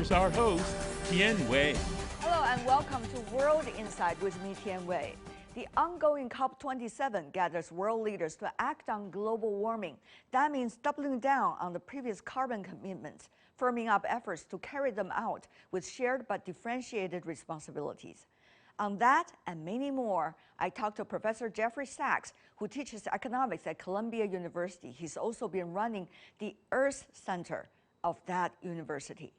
here's our host, Tian. Hello and welcome to World Insight with me, Tian. The ongoing COP27 gathers world leaders to act on global warming. That means doubling down on the previous carbon commitments, firming up efforts to carry them out with shared but differentiated responsibilities. On that and many more, I talked to Professor Jeffrey Sachs, who teaches economics at Columbia University. He's also been running the Earth Center of that university.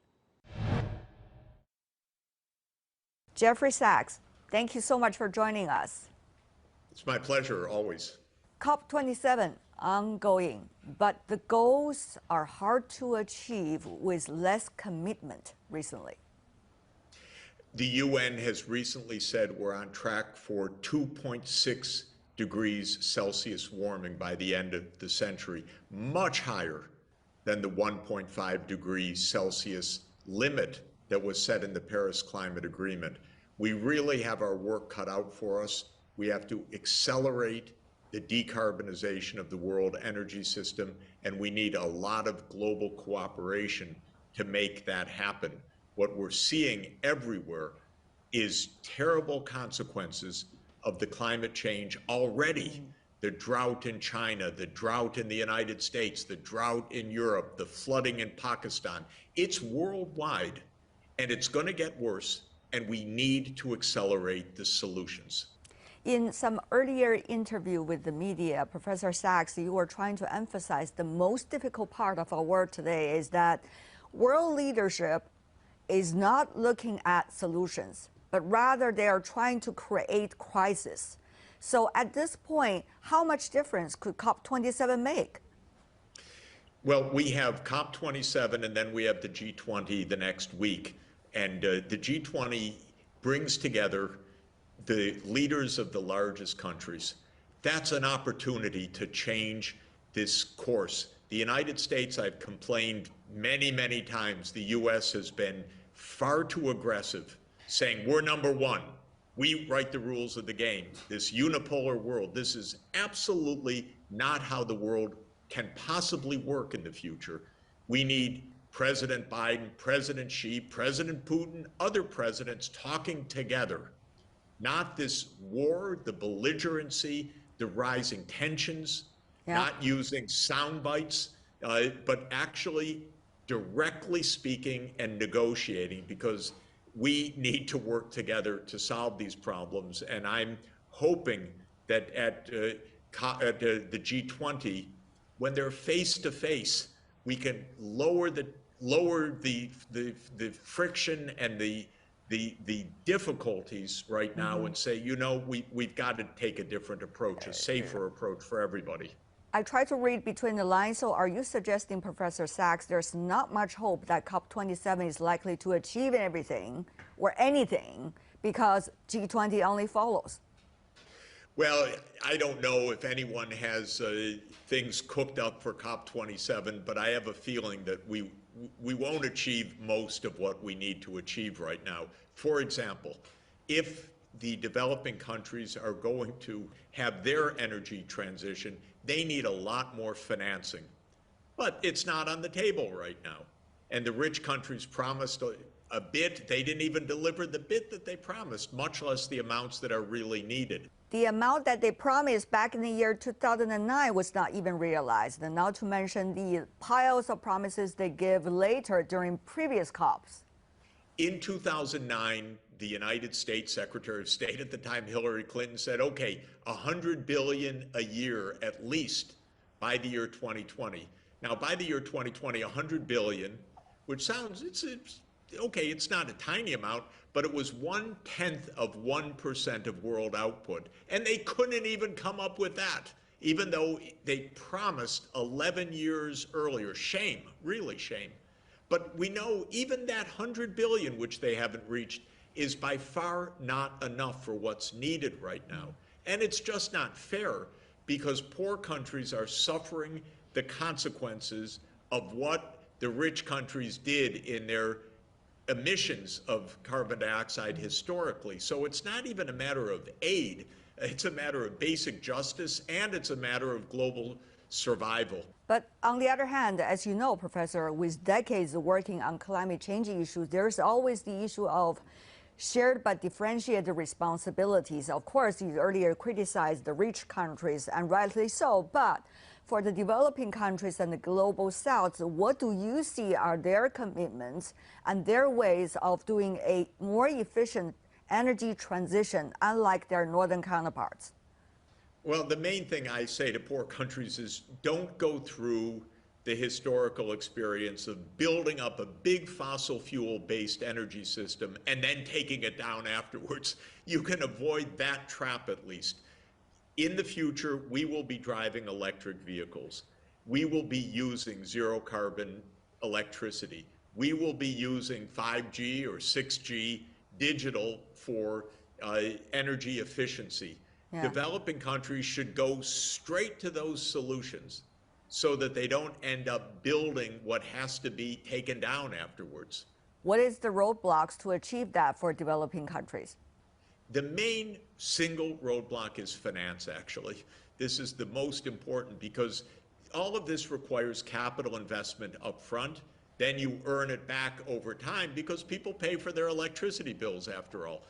Jeffrey Sachs, thank you so much for joining us. It's my pleasure, always. COP27 ongoing, but the goals are hard to achieve with less commitment recently. The UN has recently said we're on track for 2.6 degrees Celsius warming by the end of the century, much higher than the 1.5 degrees Celsius limit that was set in the Paris Climate Agreement. We really have our work cut out for us. We have to accelerate the decarbonization of the world energy system, and we need a lot of global cooperation to make that happen. What we're seeing everywhere is terrible consequences of the climate change already. The drought in China, the drought in the United States, the drought in Europe, the flooding in Pakistan. It's worldwide, and it's going to get worse, and we need to accelerate the solutions. In some earlier interview with the media, Professor Sachs, you were trying to emphasize the most difficult part of our work today is that world leadership is not looking at solutions, but rather they are trying to create crises. So at this point, how much difference could COP27 make? Well, we have COP27 and then we have the G20 the next week. And the G20 brings together the leaders of the largest countries. That's an opportunity to change this course. The United States, I've complained many, many times, the US has been far too aggressive, saying we're number one. We write the rules of the game. This unipolar world, this is absolutely not how the world can possibly work in the future. We need President Biden, President Xi, President Putin, other presidents talking together. Not this war, the belligerency, the rising tensions, not using sound bites, but actually directly speaking and negotiating, because we need to work together to solve these problems. And I'm hoping that at the G20, when they're face to face, we can lower the friction and the difficulties right now and say, you know, we've got to take a different approach, a safer approach for everybody. I try to read between the lines. So are you suggesting, Professor Sachs, there's not much hope that COP27 is likely to achieve everything or anything because G20 only follows? Well, I don't know if anyone has things cooked up for COP27, but I have a feeling that we won't achieve most of what we need to achieve right now. For example, if the developing countries are going to have their energy transition, they need a lot more financing. But it's not on the table right now. And the rich countries promised a bit. They didn't even deliver the bit that they promised, much less the amounts that are really needed. The amount that they promised back in the year 2009 was not even realized. And not to mention the piles of promises they give later during previous COPs. In 2009, the United States Secretary of State at the time, Hillary Clinton, said, okay, $100 billion a year at least by the year 2020. Now, by the year 2020, $100 billion, which sounds, it's okay, it's not a tiny amount, but it was 0.1% of world output. And they couldn't even come up with that, even though they promised 11 years earlier. Shame, really shame. But we know even that 100 billion, which they haven't reached, is by far not enough for what's needed right now. And it's just not fair, because poor countries are suffering the consequences of what the rich countries did in their emissions of carbon dioxide historically. So it's not even a matter of aid, It's a matter of basic justice, and it's a matter of global survival. But on the other hand, as you know, Professor, with decades of working on climate change issues, there's always the issue of shared but differentiated responsibilities. Of course, you earlier criticized the rich countries, and rightly so, but for the developing countries and the global south, what do you see are their commitments and their ways of doing a more efficient energy transition, unlike their northern counterparts? Well, the main thing I say to poor countries is don't go through the historical experience of building up a big fossil fuel-based energy system and then taking it down afterwards. You can avoid that trap at least. In the future, we will be driving electric vehicles. We will be using zero carbon electricity. We will be using 5G or 6G digital for energy efficiency. Yeah. Developing countries should go straight to those solutions so that they don't end up building what has to be taken down afterwards. What is the roadblocks to achieve that for developing countries? The main single roadblock is finance, actually. This is the most important because all of this requires capital investment up front. Then you earn it back over time because people pay for their electricity bills after all.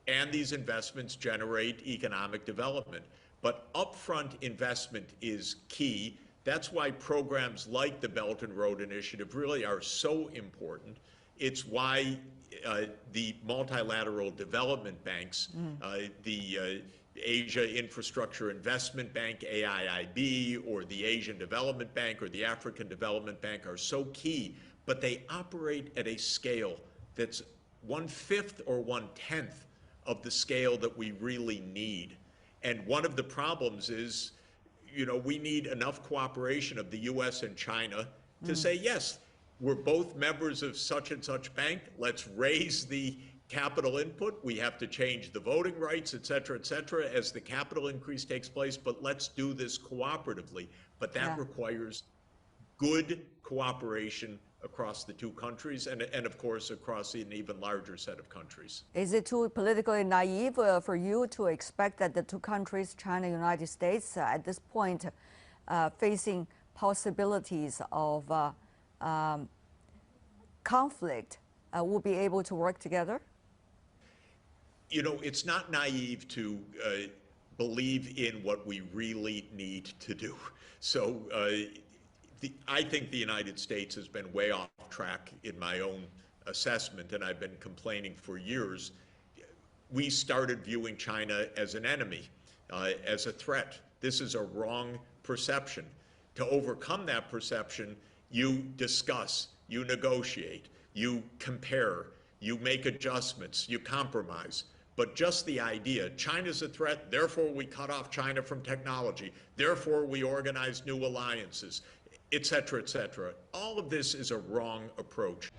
And these investments generate economic development. But upfront investment is key. That's why programs like the Belt and Road Initiative really are so important. It's why the multilateral development banks, the Asia Infrastructure Investment Bank, AIIB, or the Asian Development Bank or the African Development Bank are so key, but they operate at a scale that's 1/5 or 1/10 of the scale that we really need. And one of the problems is, we need enough cooperation of the US and China to say, yes, we're both members of such and such bank. Let's raise the capital input. We have to change the voting rights, et cetera, as the capital increase takes place. But let's do this cooperatively. But that requires good cooperation across the two countries and of course, across an even larger set of countries. Is it too politically naive for you to expect that the two countries, China and United States, at this point, facing possibilities of conflict, will be able to work together? It's not naive to believe in what we really need to do. So I think the United States has been way off track in my own assessment, and I've been complaining for years. We started viewing China as an enemy, as a threat. This is a wrong perception. To overcome that perception, you discuss, you negotiate, you compare, you make adjustments, you compromise. But just the idea, China's a threat, therefore we cut off China from technology, therefore we organize new alliances, et cetera, all of this is a wrong approach.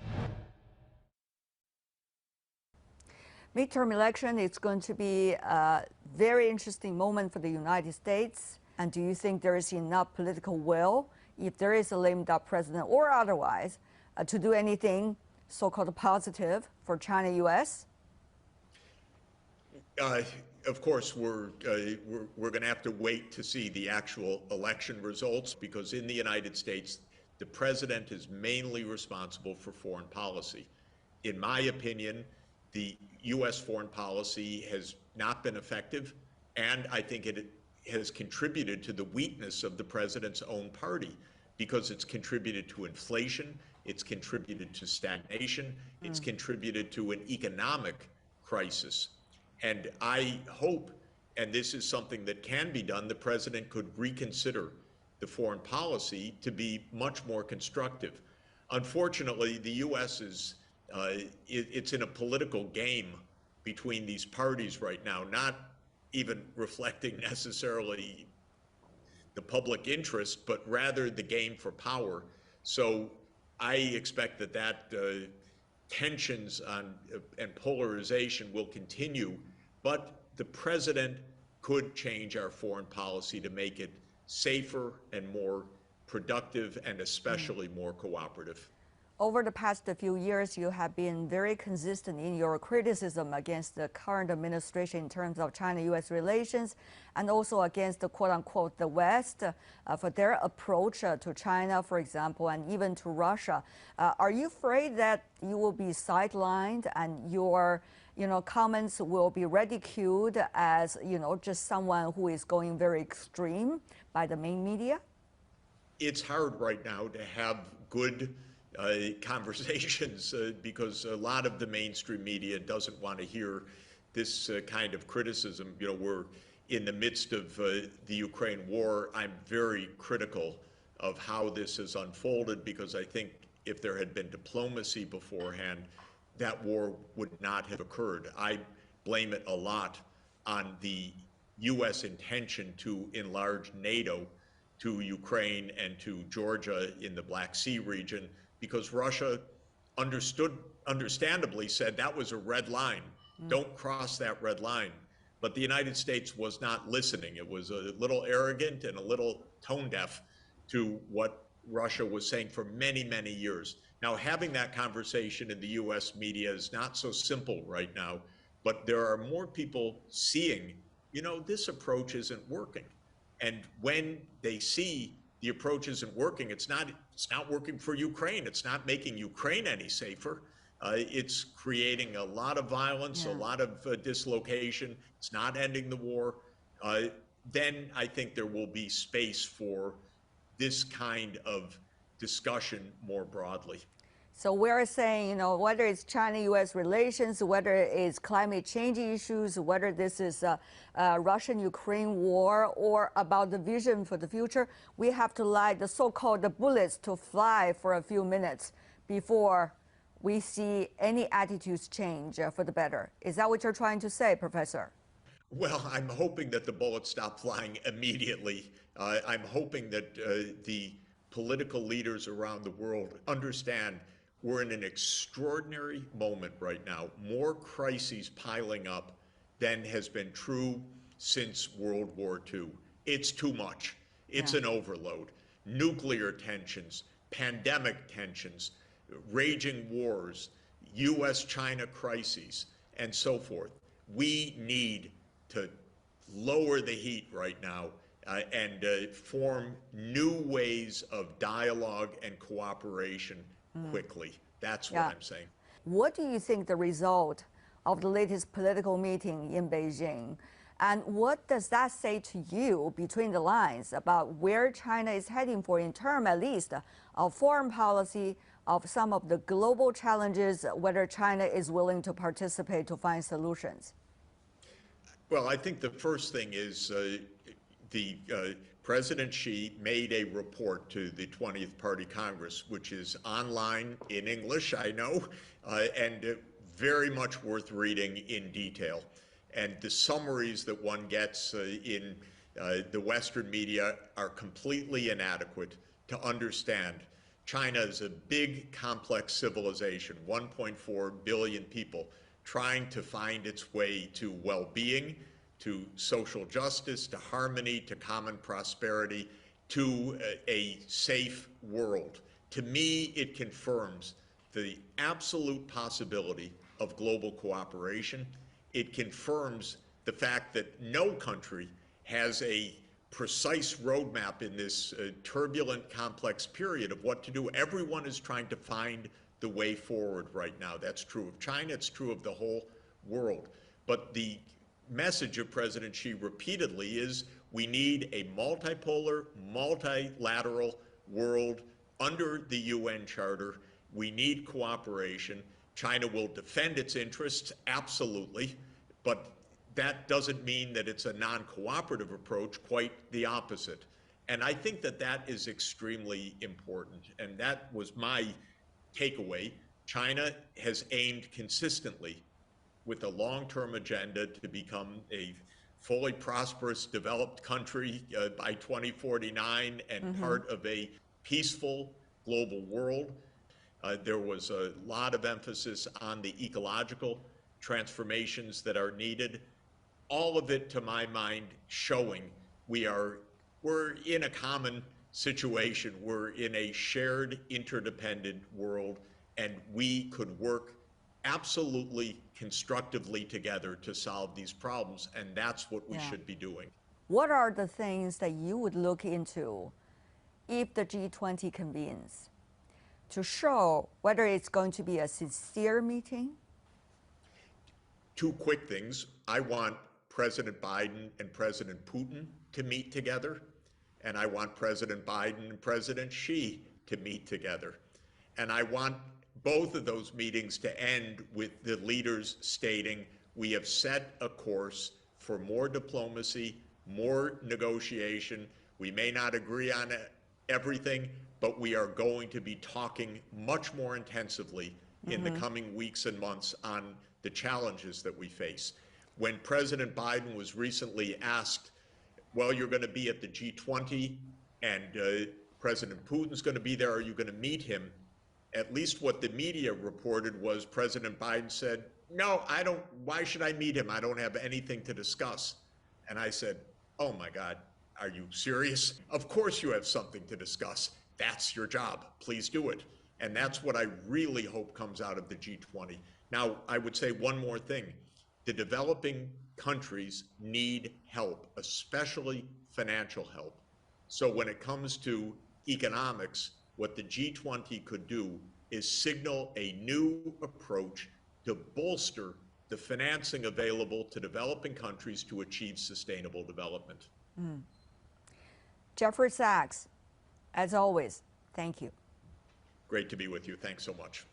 Midterm election is going to be a very interesting moment for the United States. And do you think there is enough political will, if there is a lame duck president or otherwise, to do anything so-called positive for China-US? Of course, we're going to have to wait to see the actual election results, because in the United States, the president is mainly responsible for foreign policy. In my opinion, the U.S. foreign policy has not been effective, and I think it has contributed to the weakness of the president's own party, because it's contributed to inflation, it's contributed to stagnation, it's contributed to an economic crisis. And I hope, and this is something that can be done, the president could reconsider the foreign policy to be much more constructive. Unfortunately, the U.S. it's in a political game between these parties right now, not even reflecting necessarily the public interest, but rather the game for power. So I expect that tensions and polarization will continue, but the president could change our foreign policy to make it safer and more productive and especially more cooperative. Over the past few years, you have been very consistent in your criticism against the current administration in terms of China-U.S. relations, and also against the quote-unquote the West for their approach to China, for example, and even to Russia. Are you afraid that you will be sidelined and your comments will be ridiculed as just someone who is going very extreme by the main media? It's hard right now to have good conversations because a lot of the mainstream media doesn't want to hear this kind of criticism. We're in the midst of the Ukraine war. I'm very critical of how this has unfolded because I think if there had been diplomacy beforehand, that war would not have occurred. I blame it a lot on the U.S. intention to enlarge NATO to Ukraine and to Georgia in the Black Sea region, because Russia understandably said that was a red line. Don't cross that red line. But the United States was not listening. It was a little arrogant and a little tone deaf to what Russia was saying for many, many years. Now, having that conversation in the US media is not so simple right now, but there are more people seeing, this approach isn't working. And when they see the approach isn't working, it's not working for Ukraine. It's not making Ukraine any safer. It's creating a lot of violence, a lot of dislocation. It's not ending the war. Then I think there will be space for this kind of discussion more broadly. So we're saying, whether it's China-U.S. relations, whether it's climate change issues, whether this is a Russian-Ukraine war or about the vision for the future, we have to let the so-called bullets to fly for a few minutes before we see any attitudes change for the better. Is that what you're trying to say, Professor? Well, I'm hoping that the bullets stop flying immediately. I'm hoping that the political leaders around the world understand we're in an extraordinary moment right now, more crises piling up than has been true since World War II. It's too much. It's an overload. Nuclear tensions, pandemic tensions, raging wars, US-China crises, and so forth. We need to lower the heat right now and form new ways of dialogue and cooperation quickly. That's what I'm saying. What do you think the result of the latest political meeting in Beijing, and what does that say to you between the lines about where China is heading for in terms, at least, of foreign policy, of some of the global challenges, whether China is willing to participate to find solutions? Well, I think the first thing is President Xi made a report to the 20th Party Congress, which is online in English, I know, and very much worth reading in detail. And the summaries that one gets in the Western media are completely inadequate to understand. China is a big, complex civilization, 1.4 billion people, trying to find its way to well-being, to social justice, to harmony, to common prosperity, to a safe world. To me, it confirms the absolute possibility of global cooperation. It confirms the fact that no country has a precise roadmap in this turbulent, complex period of what to do. Everyone is trying to find the way forward right now. That's true of China, it's true of the whole world. But the message of President Xi repeatedly is we need a multipolar, multilateral world under the UN Charter. We need cooperation. China will defend its interests, absolutely, but that doesn't mean that it's a non-cooperative approach, quite the opposite. And I think that that is extremely important, and that was my takeaway. China has aimed consistently with a long-term agenda to become a fully prosperous, developed country by 2049 and part of a peaceful global world. There was a lot of emphasis on the ecological transformations that are needed. All of it, to my mind, showing we're in a common situation. We're in a shared, interdependent world, and we could work absolutely constructively together to solve these problems, and that's what we should be doing. What are the things that you would look into if the G20 convenes to show whether it's going to be a sincere meeting? Two quick things. I want President Biden and President Putin to meet together, and I want President Biden and President Xi to meet together. And I want both of those meetings to end with the leaders stating, we have set a course for more diplomacy, more negotiation. We may not agree on everything, but we are going to be talking much more intensively in the coming weeks and months on the challenges that we face. When President Biden was recently asked, well, you're going to be at the G20 and President Putin's going to be there, are you going to meet him? At least what the media reported was President Biden said, no, I don't, why should I meet him? I don't have anything to discuss. And I said, oh my God, are you serious? Of course you have something to discuss. That's your job. Please do it. And that's what I really hope comes out of the G20. Now, I would say one more thing. The developing countries need help, especially financial help. So when it comes to economics, what the G20 could do is signal a new approach to bolster the financing available to developing countries to achieve sustainable development. Jeffrey Sachs, as always, thank you. Great to be with you. Thanks so much.